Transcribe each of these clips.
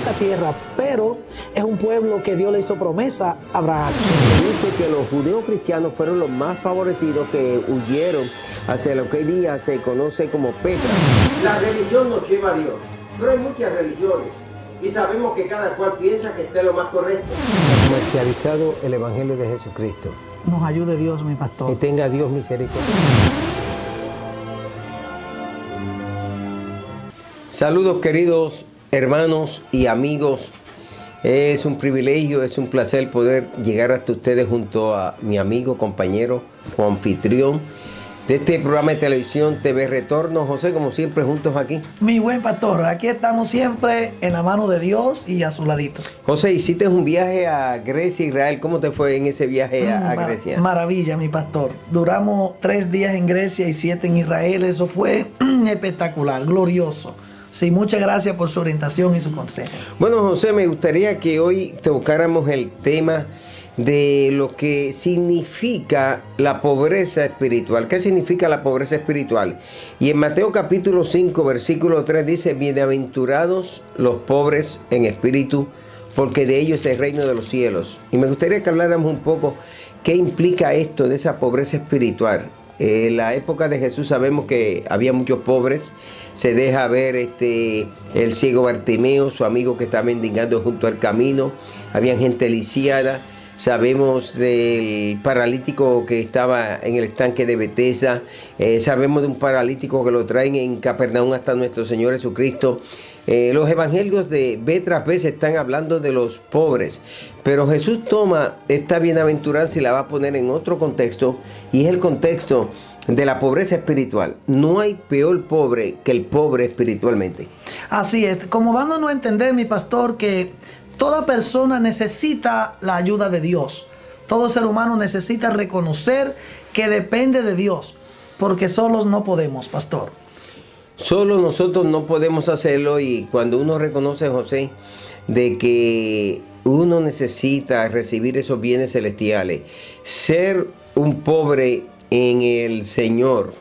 poca tierra, pero es un pueblo que Dios le hizo promesa a Abraham. Dice que los judíos cristianos fueron los más favorecidos que huyeron hacia lo que hoy día se conoce como Petra. La religión nos lleva a Dios, pero hay muchas religiones y sabemos que cada cual piensa que esté lo más correcto. Comercializado el Evangelio de Jesucristo. Nos ayude Dios, mi pastor. Que tenga Dios misericordia. Saludos queridos hermanos y amigos. Es un privilegio, es un placer poder llegar hasta ustedes junto a mi amigo, compañero, coanfitrión de este programa de televisión TV Retorno. José, como siempre, juntos aquí. Mi buen pastor, aquí estamos siempre en la mano de Dios y a su ladito. José, hiciste un viaje a Grecia, Israel. ¿Cómo te fue en ese viaje a Grecia? Maravilla, mi pastor. Duramos 3 días en Grecia y 7 en Israel. Eso fue espectacular, glorioso. Sí, muchas gracias por su orientación y su consejo. Bueno, José, me gustaría que hoy tocáramos el tema de lo que significa la pobreza espiritual. ¿Qué significa la pobreza espiritual? Y en Mateo capítulo 5, versículo 3 dice: bienaventurados los pobres en espíritu, porque de ellos es el reino de los cielos. Y me gustaría que habláramos un poco qué implica esto de esa pobreza espiritual. En la época de Jesús sabemos que había muchos pobres. Se deja ver el ciego Bartimeo, su amigo que está mendigando junto al camino. Había gente lisiada. Sabemos del paralítico que estaba en el estanque de Betesda. Sabemos de un paralítico que lo traen en Capernaum hasta nuestro Señor Jesucristo. Los evangelios de vez tras vez están hablando de los pobres, pero Jesús toma esta bienaventuranza y la va a poner en otro contexto, y es el contexto de la pobreza espiritual. No hay peor pobre que el pobre espiritualmente. Así es, como dándonos a entender, mi pastor, que toda persona necesita la ayuda de Dios. Todo ser humano necesita reconocer que depende de Dios, porque solos no podemos, pastor. Solo nosotros no podemos hacerlo, y cuando uno reconoce, José, de que uno necesita recibir esos bienes celestiales, ser un pobre en el Señor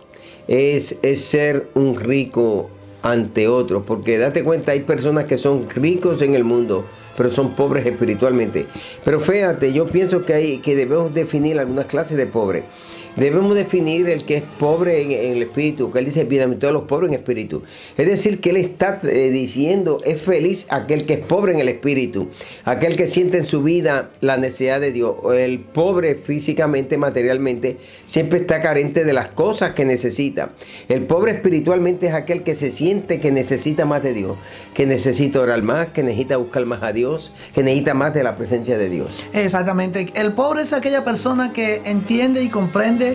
es ser un rico ante otros, porque date cuenta, hay personas que son ricos en el mundo, pero son pobres espiritualmente. Pero fíjate, yo pienso que debemos definir algunas clases de pobre. Debemos definir el que es pobre en el espíritu, que él dice: bienaventurados los pobres en espíritu. Es decir, que él está diciendo: es feliz aquel que es pobre en el espíritu, aquel que siente en su vida la necesidad de Dios. El pobre físicamente, materialmente, siempre está carente de las cosas que necesita. El pobre espiritualmente es aquel que se siente que necesita más de Dios, que necesita orar más, que necesita buscar más a Dios, que necesita más de la presencia de Dios. Exactamente. El pobre es aquella persona que entiende y comprende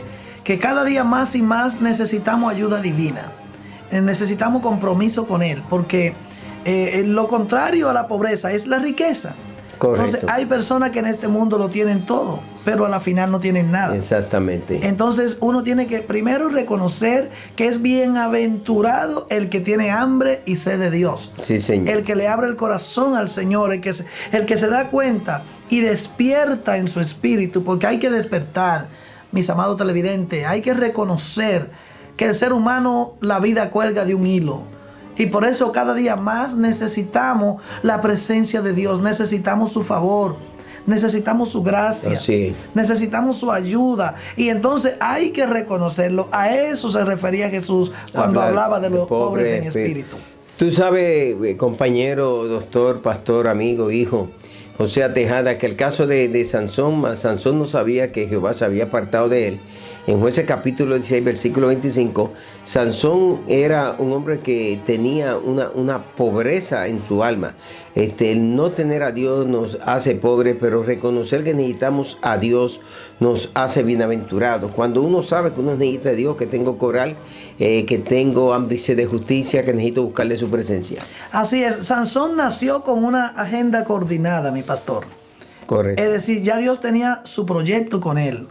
que cada día más y más necesitamos ayuda divina. Necesitamos compromiso con Él, porque lo contrario a la pobreza es la riqueza. Correcto. Entonces hay personas que en este mundo lo tienen todo, pero a la final no tienen nada. Exactamente. Entonces uno tiene que primero reconocer que es bienaventurado el que tiene hambre y sed de Dios. Sí, Señor. El que le abre el corazón al Señor, el que se da cuenta y despierta en su espíritu, porque hay que despertar, mis amados televidentes. Hay que reconocer que el ser humano, la vida cuelga de un hilo. Y por eso cada día más necesitamos la presencia de Dios, necesitamos su favor, necesitamos su gracia, necesitamos su ayuda. Y entonces hay que reconocerlo. A eso se refería Jesús cuando hablaba de los pobres en espíritu. Tú sabes, compañero, doctor, pastor, amigo, hijo, José Tejada, que el caso de Sansón no sabía que Jehová se había apartado de él. En Jueces capítulo 16, versículo 25, Sansón era un hombre que tenía una pobreza en su alma. El no tener a Dios nos hace pobres, pero reconocer que necesitamos a Dios nos hace bienaventurados. Cuando uno sabe que uno necesita a Dios, que tengo coral, que tengo hambre y sed de justicia, que necesito buscarle su presencia. Así es, Sansón nació con una agenda coordinada, mi pastor. Correcto. Es decir, ya Dios tenía su proyecto con él.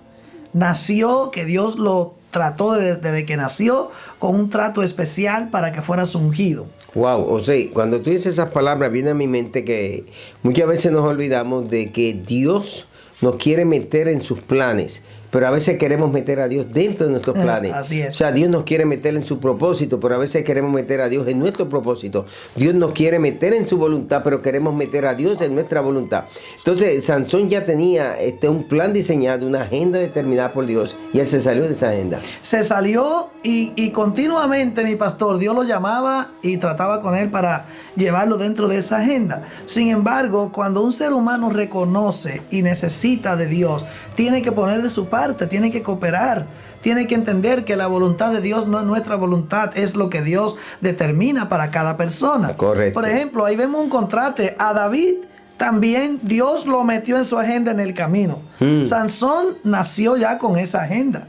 Nació, que Dios lo trató desde que nació con un trato especial para que fueras ungido. Wow, o sea, cuando tú dices esas palabras viene a mi mente que muchas veces nos olvidamos de que Dios nos quiere meter en sus planes, pero a veces queremos meter a Dios dentro de nuestros planes. Así es. O sea, Dios nos quiere meter en su propósito, pero a veces queremos meter a Dios en nuestro propósito. Dios nos quiere meter en su voluntad, pero queremos meter a Dios en nuestra voluntad. Entonces, Sansón ya tenía un plan diseñado, una agenda determinada por Dios, y él se salió de esa agenda. Se salió y continuamente, mi pastor, Dios lo llamaba y trataba con él para llevarlo dentro de esa agenda. Sin embargo, cuando un ser humano reconoce y necesita de Dios, tiene que poner de su parte, tiene que cooperar, tiene que entender que la voluntad de Dios no es nuestra voluntad, es lo que Dios determina para cada persona. Correcto. Por ejemplo, ahí vemos un contraste. A David también Dios lo metió en su agenda en el camino. Sansón nació ya con esa agenda.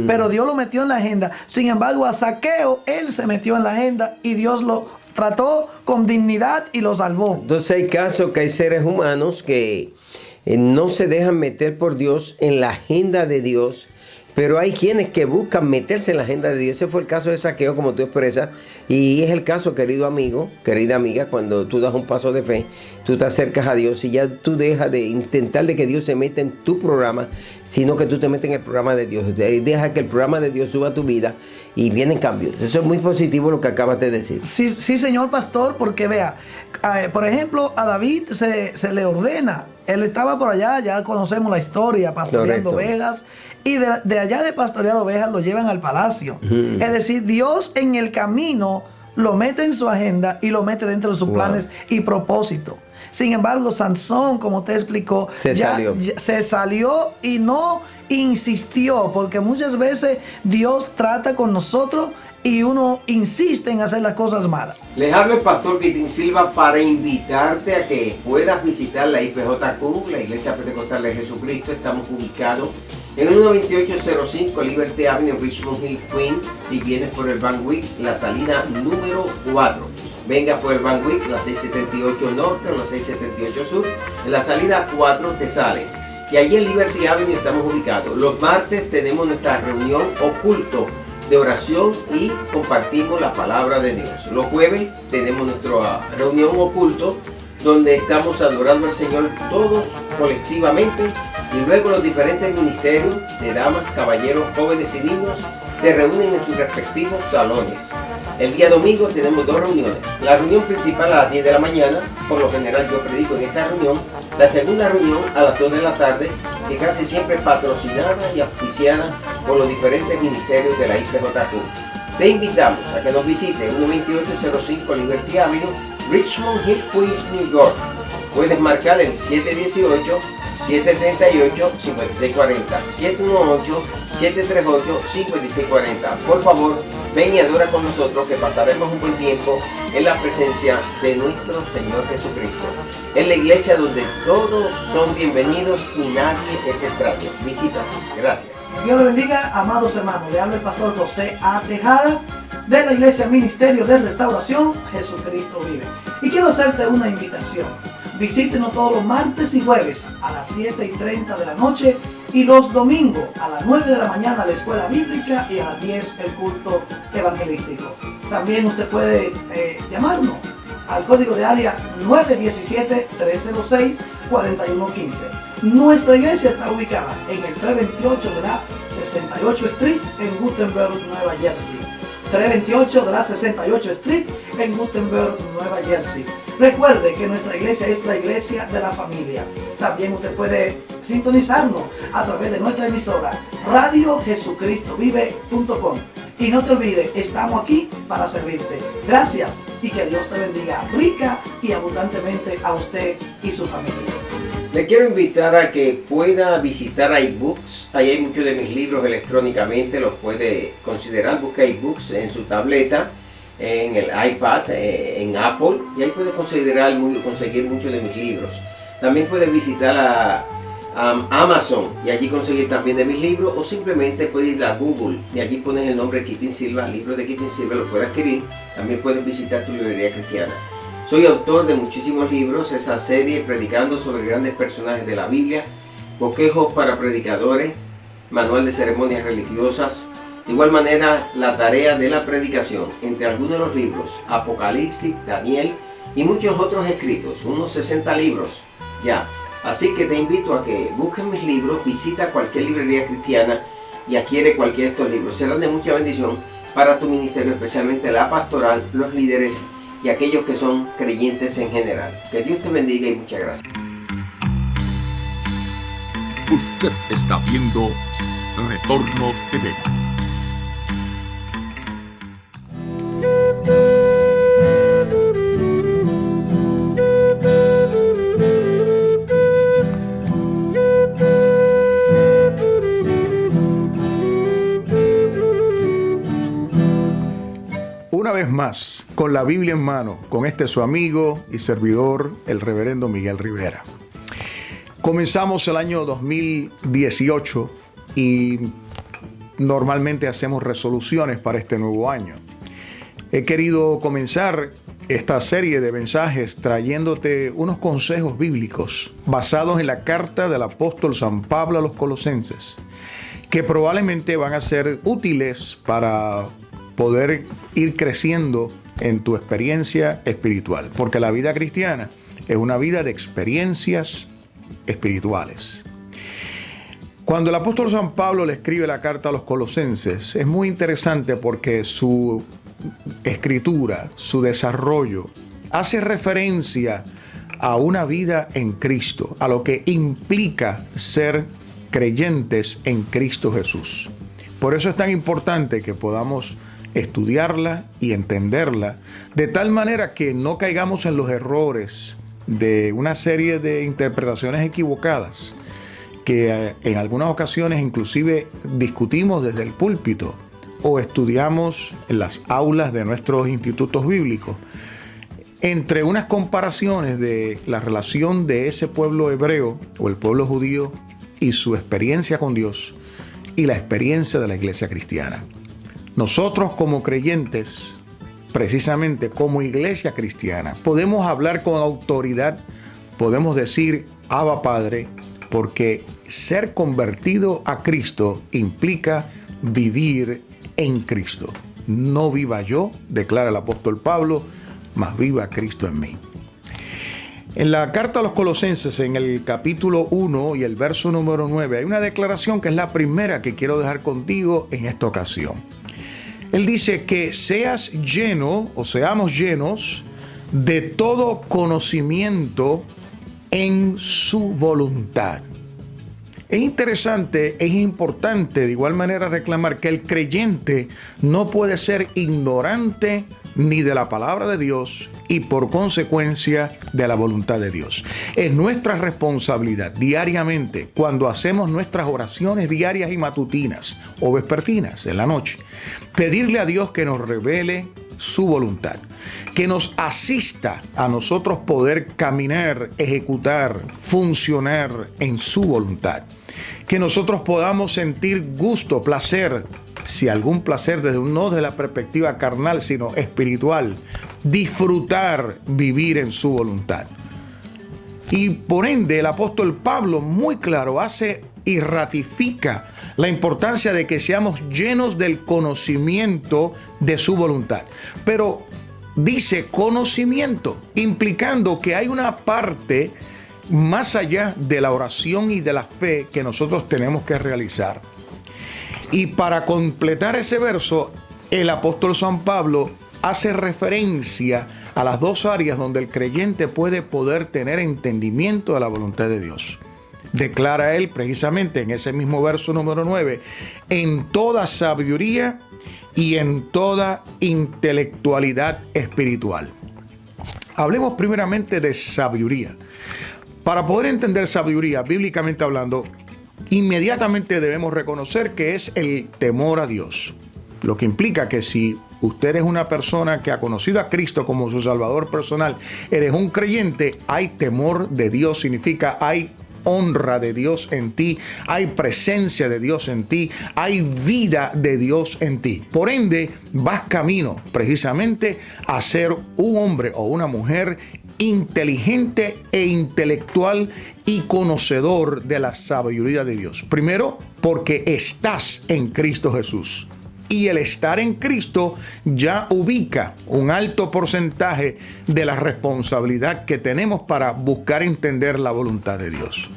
Pero Dios lo metió en la agenda. Sin embargo, a Zaqueo, él se metió en la agenda y Dios lo trató con dignidad y lo salvó. Entonces hay casos que hay seres humanos que no se dejan meter por Dios en la agenda de Dios, pero hay quienes que buscan meterse en la agenda de Dios. Ese fue el caso de Zaqueo, como tú expresas, y es el caso, querido amigo, querida amiga, cuando tú das un paso de fe, tú te acercas a Dios y ya tú dejas de intentar de que Dios se meta en tu programa, sino que tú te metes en el programa de Dios. Deja que el programa de Dios suba a tu vida y vienen cambios. Eso es muy positivo lo que acabas de decir. Sí, sí, señor pastor, porque vea, por ejemplo, a David se le ordena. Él estaba por allá, ya conocemos la historia, pastoreando ovejas. Y de allá de pastorear ovejas lo llevan al palacio. Es decir, Dios en el camino lo mete en su agenda y lo mete dentro de sus planes y propósitos. Sin embargo, Sansón, como te explicó, se salió y no insistió, porque muchas veces Dios trata con nosotros y uno insiste en hacer las cosas malas. Les habla el pastor Quitín Silva para invitarte a que puedas visitar la IPJQ, la Iglesia Pentecostal de Jesucristo. Estamos ubicados en el 12805 Liberty Avenue, Richmond Hill, Queens. Si vienes por el Van Wyck, la salida número 4. Venga por el Van Wyck, la 678 Norte o la 678 Sur. En la salida 4 te sales. Y allí en Liberty Avenue estamos ubicados. Los martes tenemos nuestra reunión oculto de oración y compartimos la palabra de Dios. Los jueves tenemos nuestra reunión oculto donde estamos adorando al Señor todos colectivamente, y luego los diferentes ministerios de damas, caballeros, jóvenes y niños se reúnen en sus respectivos salones. El día domingo tenemos dos reuniones. La reunión principal a las 10 de la mañana, por lo general yo predico en esta reunión. La segunda reunión a las 2 de la tarde, que casi siempre es patrocinada y auspiciada por los diferentes ministerios de la IPJQ. Te invitamos a que nos visite en 12805 Liberty Avenue, Richmond Hill, Queens, New York. Puedes marcar el 718-738-5640, 718-738-5640. Por favor, ven y adora con nosotros, que pasaremos un buen tiempo en la presencia de nuestro Señor Jesucristo. Es la iglesia donde todos son bienvenidos y nadie es extraño. Visítanos. Gracias. Dios le bendiga, amados hermanos. Le habla el pastor José A. Tejada de la Iglesia Ministerio de Restauración Jesucristo Vive. Y quiero hacerte una invitación. Visítenos todos los martes y jueves a las 7:30 de la noche y los domingos a las 9 de la mañana la escuela bíblica y a las 10 el culto evangelístico. También usted puede llamarnos al código de área 917-306-4115. Nuestra iglesia está ubicada en el 328 de la 68 Street en Gutenberg, Nueva Jersey. 328 de la 68 Street en Gutenberg, Nueva Jersey. Recuerde que nuestra iglesia es la iglesia de la familia. También usted puede sintonizarnos a través de nuestra emisora radiojesucristovive.com. Y no te olvides, estamos aquí para servirte. Gracias y que Dios te bendiga rica y abundantemente a usted y su familia. Le quiero invitar a que pueda visitar iBooks. Ahí hay muchos de mis libros electrónicamente, los puede considerar. Busca iBooks en su tableta, en el iPad, en Apple, y ahí puede conseguir muchos de mis libros. También puede visitar a Amazon y allí conseguir también de mis libros, o simplemente puedes ir a Google y allí pones el nombre Quitín Silva, libro de Quitín Silva, lo puedes adquirir. También puedes visitar tu librería cristiana. Soy autor de muchísimos libros, esa serie predicando sobre grandes personajes de la Biblia, bosquejos para predicadores, manual de ceremonias religiosas, de igual manera la tarea de la predicación, entre algunos de los libros, Apocalipsis, Daniel y muchos otros escritos, unos 60 libros ya, Así que te invito a que busques mis libros, visita cualquier librería cristiana y adquiere cualquiera de estos libros. Serán de mucha bendición para tu ministerio, especialmente la pastoral, los líderes y aquellos que son creyentes en general. Que Dios te bendiga y muchas gracias. Usted está viendo Retorno TV. Una vez más, con la Biblia en mano, con su amigo y servidor, el reverendo Miguel Rivera. Comenzamos el año 2018 y normalmente hacemos resoluciones para este nuevo año. He querido comenzar esta serie de mensajes trayéndote unos consejos bíblicos basados en la carta del apóstol San Pablo a los Colosenses, que probablemente van a ser útiles para poder ir creciendo en tu experiencia espiritual, porque la vida cristiana es una vida de experiencias espirituales. Cuando el apóstol San Pablo le escribe la carta a los Colosenses, es muy interesante porque su escritura, su desarrollo, hace referencia a una vida en Cristo, a lo que implica ser creyentes en Cristo Jesús. Por eso es tan importante que podamos estudiarla y entenderla de tal manera que no caigamos en los errores de una serie de interpretaciones equivocadas que en algunas ocasiones inclusive discutimos desde el púlpito o estudiamos en las aulas de nuestros institutos bíblicos entre unas comparaciones de la relación de ese pueblo hebreo o el pueblo judío y su experiencia con Dios y la experiencia de la iglesia cristiana. Nosotros como creyentes, precisamente como iglesia cristiana, podemos hablar con autoridad, podemos decir Abba Padre, porque ser convertido a Cristo implica vivir en Cristo. No viva yo, declara el apóstol Pablo, mas viva Cristo en mí. En la carta a los Colosenses, en el capítulo 1 y el verso número 9, hay una declaración que es la primera que quiero dejar contigo en esta ocasión. Él dice que seas lleno o seamos llenos de todo conocimiento en su voluntad. Es interesante, es importante de igual manera reclamar que el creyente no puede ser ignorante ni de la palabra de Dios y por consecuencia de la voluntad de Dios. Es nuestra responsabilidad diariamente cuando hacemos nuestras oraciones diarias y matutinas o vespertinas en la noche, pedirle a Dios que nos revele su voluntad, que nos asista a nosotros poder caminar, ejecutar, funcionar en su voluntad, que nosotros podamos sentir gusto, placer, si algún placer no desde la perspectiva carnal, sino espiritual, disfrutar vivir en su voluntad. Y por ende el apóstol Pablo muy claro hace y ratifica la importancia de que seamos llenos del conocimiento de su voluntad. Pero dice conocimiento, implicando que hay una parte más allá de la oración y de la fe que nosotros tenemos que realizar. Y para completar ese verso, el apóstol San Pablo hace referencia a las dos áreas donde el creyente puede poder tener entendimiento de la voluntad de Dios. Declara él precisamente en ese mismo verso número 9, en toda sabiduría y en toda intelectualidad espiritual. Hablemos primeramente de sabiduría. Para poder entender sabiduría, bíblicamente hablando, inmediatamente debemos reconocer que es el temor a Dios. Lo que implica que si usted es una persona que ha conocido a Cristo como su Salvador personal, eres un creyente, hay temor de Dios, significa hay honra de Dios en ti, hay presencia de Dios en ti, hay vida de Dios en ti. Por ende, vas camino precisamente a ser un hombre o una mujer inteligente e intelectual y conocedor de la sabiduría de Dios. Primero, porque estás en Cristo Jesús. y el estar en Cristo ya ubica un alto porcentaje de la responsabilidad que tenemos para buscar entender la voluntad de Dios.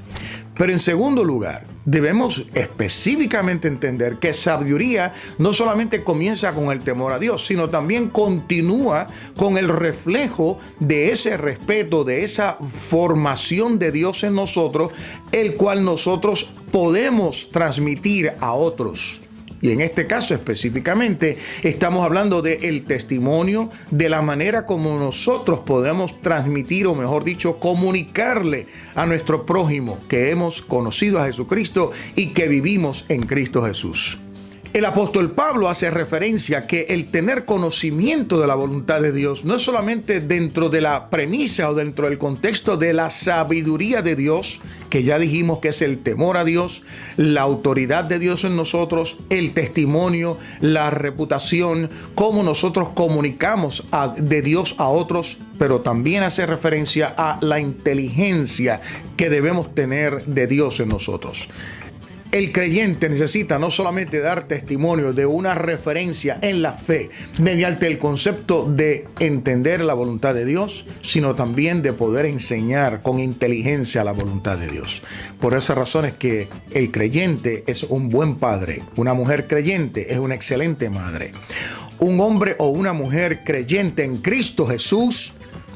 Pero en segundo lugar, debemos específicamente entender que sabiduría no solamente comienza con el temor a Dios, sino también continúa con el reflejo de ese respeto, de esa formación de Dios en nosotros, el cual nosotros podemos transmitir a otros. Y en este caso específicamente estamos hablando del testimonio, de la manera como nosotros podemos transmitir, o mejor dicho, comunicarle a nuestro prójimo que hemos conocido a Jesucristo y que vivimos en Cristo Jesús. El apóstol Pablo hace referencia que el tener conocimiento de la voluntad de Dios no es solamente dentro de la premisa o dentro del contexto de la sabiduría de Dios, que ya dijimos que es el temor a Dios, la autoridad de Dios en nosotros, el testimonio, la reputación, cómo nosotros comunicamos de Dios a otros, pero también hace referencia a la inteligencia que debemos tener de Dios en nosotros. El creyente necesita no solamente dar testimonio de una referencia en la fe mediante el concepto de entender la voluntad de Dios, sino también de poder enseñar con inteligencia la voluntad de Dios. Por esa razón es que el creyente es un buen padre, una mujer creyente es una excelente madre. Un hombre o una mujer creyente en Cristo Jesús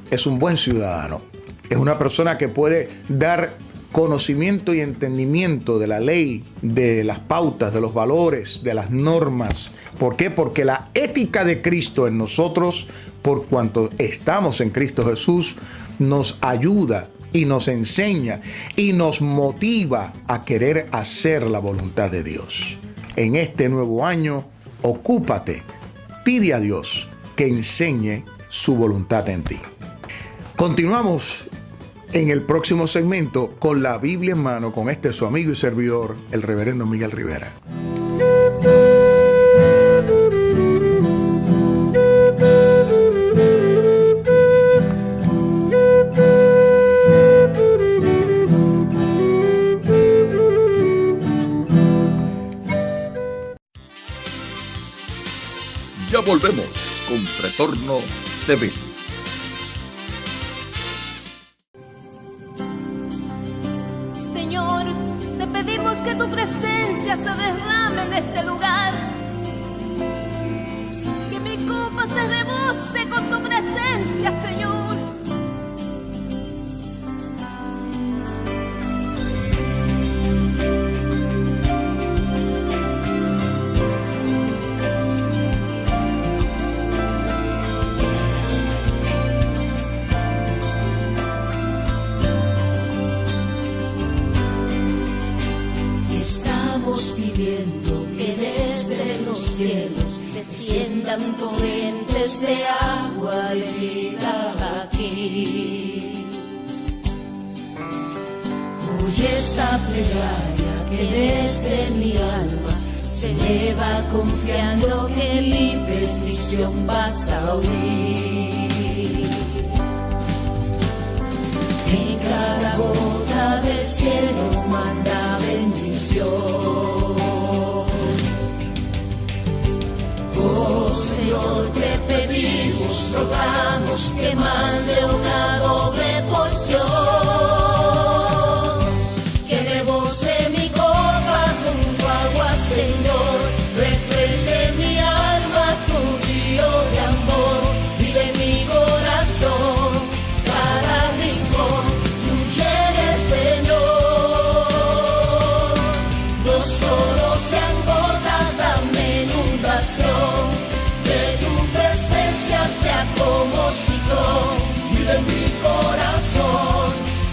es un buen ciudadano, es una persona que puede dar conocimiento y entendimiento de la ley, de las pautas, de los valores, de las normas. ¿Por qué? Porque la ética de Cristo en nosotros, por cuanto estamos en Cristo Jesús, nos ayuda y nos enseña y nos motiva a querer hacer la voluntad de Dios. En este nuevo año, ocúpate, pide a Dios que enseñe su voluntad en ti. Continuamos en el próximo segmento con la Biblia en mano, con su amigo y servidor, el reverendo Miguel Rivera. Ya volvemos con Retorno TV. Señor, te pedimos que tu presencia se derrame en este lugar, que mi copa se rebose con tu presencia, Señor. Pidiendo que desde los cielos desciendan torrentes de agua y vida aquí. Oye esta plegaria que desde mi alma se eleva confiando que mi petición vas a oír. En cada gota del cielo manda bendición. Oh Señor, te pedimos, rogamos que mande una doble porción, que rebose mi copa con tu agua, Señor, refresque mi alma tu río de amor, y de mi corazón cada rincón tú llenes, Señor. No solo sean gotas, dame inundación, que tu presencia sea como ciclón, y de mi corazón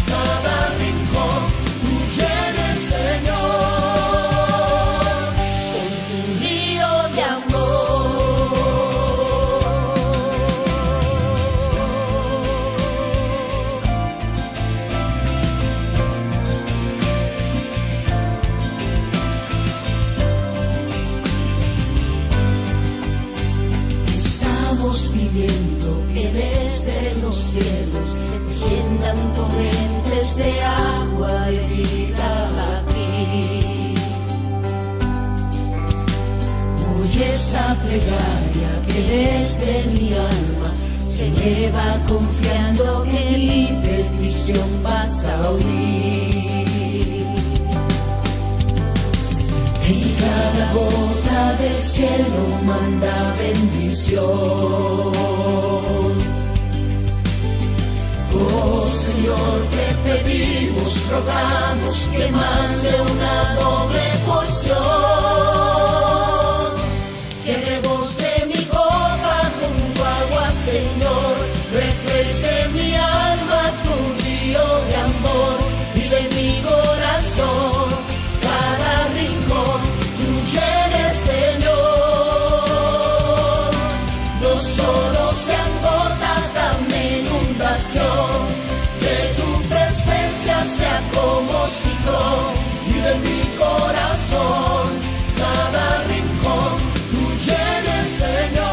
cada rincón tú llenes, Señor, con tu río de amor. Estamos pidiendo que desde los cielos desciendan torrentes de agua y vida aquí. Oye esta plegaria que desde mi alma se eleva confiando que mi petición vas a oír. En cada gota del cielo manda bendición. Oh Señor, te pedimos, rogamos que mande una doble porción, que rebose mi copa con tu agua, Señor, refresque mi alma tu río de amor y de mi corazón cada rincón tú llenes, Señor. No solo sean gotas, dame inundación, que tu presencia sea como ciclón y de mi corazón cada rincón tú llenes, Señor.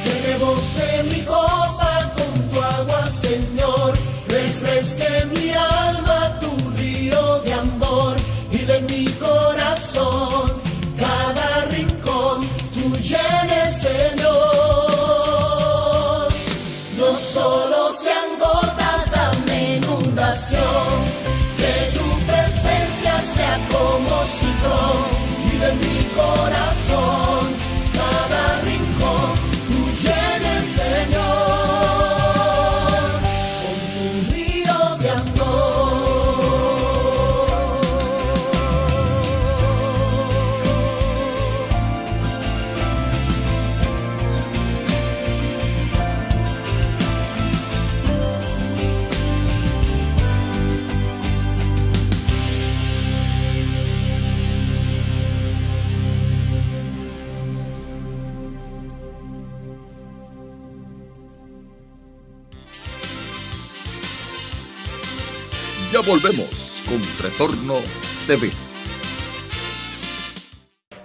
Que rebose mi copa con tu agua, Señor, refresque mi alma tu río de amor y de mi corazón cada rincón tú llenes, Señor. No solo sean gotas, dame inundación, que tu presencia sea como ciclón y de mi corazón cada rincón tú llenes, Señor, con tu río de amor. Ya volvemos con Retorno TV.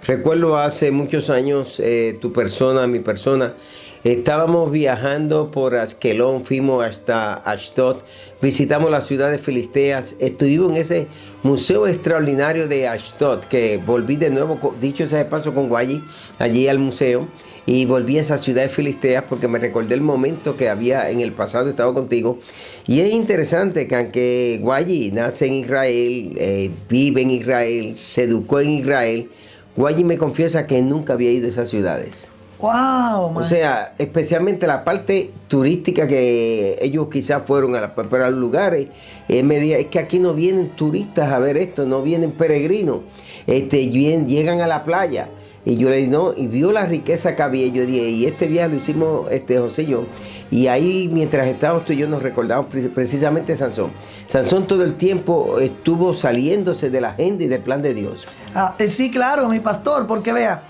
Recuerdo hace muchos años, tu persona, mi persona, estábamos viajando por Askelón, fuimos hasta Ashdod, visitamos las ciudades filisteas, estuvimos en ese museo extraordinario de Ashdod, que volví de nuevo, dicho sea de paso, con Guayi, allí al museo, y volví a esas ciudades filisteas porque me recordé el momento que había en el pasado estado contigo. Y es interesante que aunque Guayi nace en Israel, vive en Israel, se educó en Israel, Guayi me confiesa que nunca había ido a esas ciudades. Wow, man. O sea, especialmente la parte turística que ellos quizás fueron pero a los lugares, me decía, es que aquí no vienen turistas a ver esto, no vienen peregrinos, llegan a la playa. Y yo le dije, no, y vio la riqueza que había. Yo dije, y este viaje lo hicimos José y yo. Y ahí, mientras estábamos tú y yo, nos recordamos precisamente de Sansón. Sansón todo el tiempo estuvo saliéndose de la agenda y del plan de Dios. Sí, claro, mi pastor, porque vea,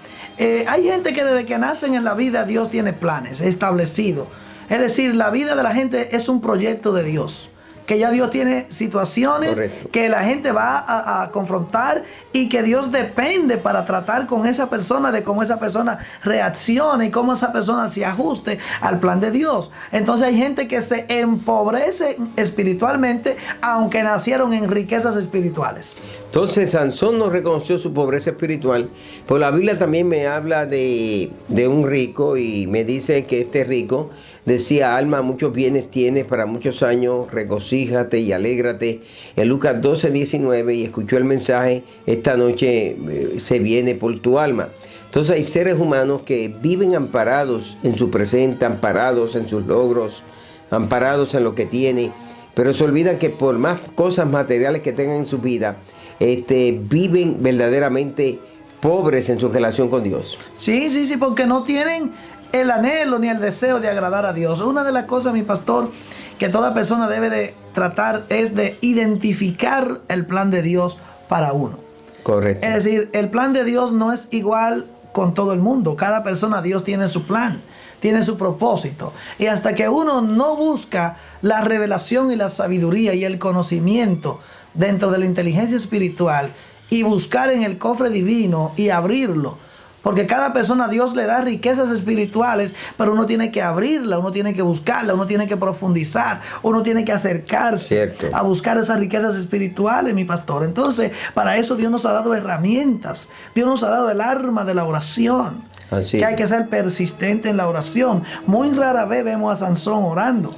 hay gente que desde que nacen en la vida Dios tiene planes establecidos. Es decir, la vida de la gente es un proyecto de Dios. Que ya Dios tiene situaciones Correcto. que la gente va a confrontar y que Dios depende para tratar con esa persona, de cómo esa persona reaccione y cómo esa persona se ajuste al plan de Dios. Entonces hay gente que se empobrece espiritualmente aunque nacieron en riquezas espirituales. Entonces Sansón no reconoció su pobreza espiritual, pero la Biblia también me habla de un rico y me dice que este rico decía, alma, muchos bienes tienes para muchos años, regocíjate y alégrate. En Lucas 12:19, y escuchó el mensaje, esta noche se viene por tu alma. Entonces hay seres humanos que viven amparados en su presente, amparados en sus logros, amparados en lo que tienen, pero se olvidan que por más cosas materiales que tengan en su vida, viven verdaderamente pobres en su relación con Dios. Sí, porque no tienen el anhelo ni el deseo de agradar a Dios. Una de las cosas, mi pastor, que toda persona debe de tratar es de identificar el plan de Dios para uno. Correcto. Es decir, el plan de Dios no es igual con todo el mundo. Cada persona, Dios tiene su plan, tiene su propósito. Y hasta que uno no busca la revelación y la sabiduría y el conocimiento dentro de la inteligencia espiritual y buscar en el cofre divino y abrirlo Porque cada persona Dios le da riquezas espirituales, pero uno tiene que abrirla, uno tiene que buscarla, uno tiene que profundizar, uno tiene que acercarse Cierto. a buscar esas riquezas espirituales, mi pastor. Entonces, para eso Dios nos ha dado herramientas. Dios nos ha dado el arma de la oración. Así que es. hay que ser persistente en la oración. Muy rara vez vemos a Sansón orando.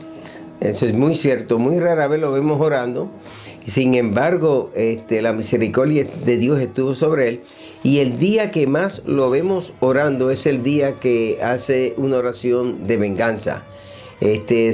Eso es muy cierto, muy rara vez lo vemos orando. Sin embargo, la misericordia de Dios estuvo sobre él. Y el día que más lo vemos orando es el día que hace una oración de venganza.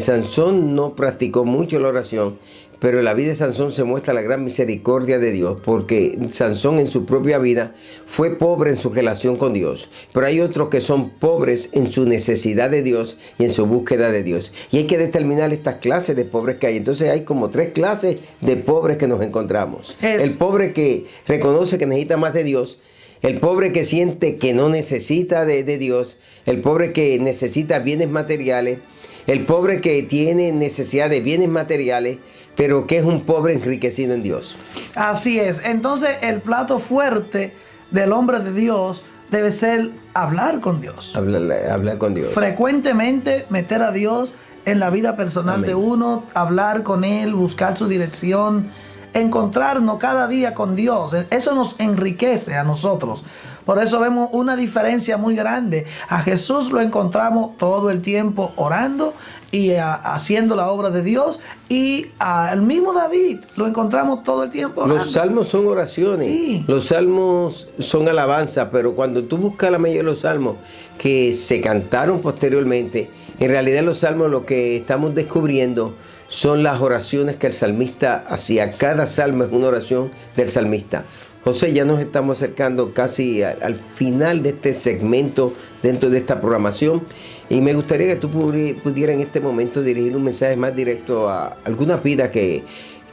Sansón no practicó mucho la oración, pero en la vida de Sansón se muestra la gran misericordia de Dios, porque Sansón en su propia vida fue pobre en su relación con Dios, pero hay otros que son pobres en su necesidad de Dios y en su búsqueda de Dios, y hay que determinar estas clases de pobres que hay. Entonces hay como 3 clases de pobres que nos encontramos. El pobre que reconoce que necesita más de Dios, el pobre que siente que no necesita de Dios, el pobre que necesita bienes materiales, el pobre que tiene necesidad de bienes materiales, pero que es un pobre enriquecido en Dios. Así es. Entonces el plato fuerte del hombre de Dios debe ser hablar con Dios. Hablar con Dios. Frecuentemente meter a Dios en la vida personal Amén. de uno, hablar con Él, buscar su dirección, encontrarnos cada día con Dios. Eso nos enriquece a nosotros. Por eso vemos una diferencia muy grande. A Jesús lo encontramos todo el tiempo orando y haciendo la obra de Dios. Y al mismo David lo encontramos todo el tiempo orando. Los salmos son oraciones. Sí. Los salmos son alabanza, pero cuando tú buscas la mayoría de los salmos que se cantaron posteriormente, en realidad los salmos lo que estamos descubriendo son las oraciones que el salmista hacía. Cada salmo es una oración del salmista. José, ya nos estamos acercando casi al final de este segmento dentro de esta programación, y me gustaría que tú pudieras en este momento dirigir un mensaje más directo a algunas vidas que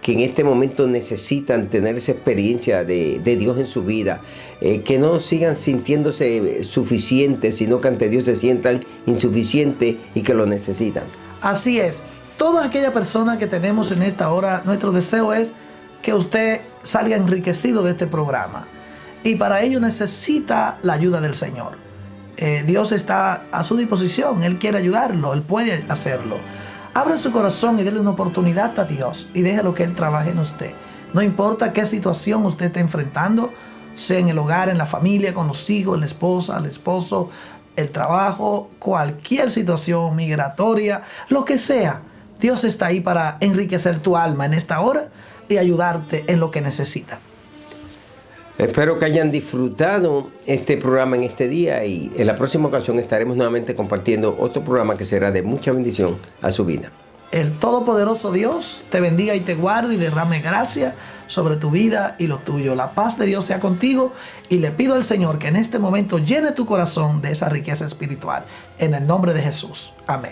en este momento necesitan tener esa experiencia de Dios en su vida, que no sigan sintiéndose suficientes, sino que ante Dios se sientan insuficientes y que lo necesitan. Así es. Toda aquella persona que tenemos en esta hora, nuestro deseo es que usted salga enriquecido de este programa. Y para ello necesita la ayuda del Señor. Dios está a su disposición. Él quiere ayudarlo. Él puede hacerlo. Abra su corazón y déle una oportunidad a Dios. Y déjelo que Él trabaje en usted. No importa qué situación usted esté enfrentando, sea en el hogar, en la familia, con los hijos, la esposa, el esposo, el trabajo, cualquier situación migratoria, lo que sea. Dios está ahí para enriquecer tu alma en esta hora y ayudarte en lo que necesita. Espero que hayan disfrutado este programa en este día, y en la próxima ocasión estaremos nuevamente compartiendo otro programa que será de mucha bendición a su vida. El Todopoderoso Dios te bendiga y te guarde y derrame gracia sobre tu vida y lo tuyo. La paz de Dios sea contigo, y le pido al Señor que en este momento llene tu corazón de esa riqueza espiritual. En el nombre de Jesús. Amén.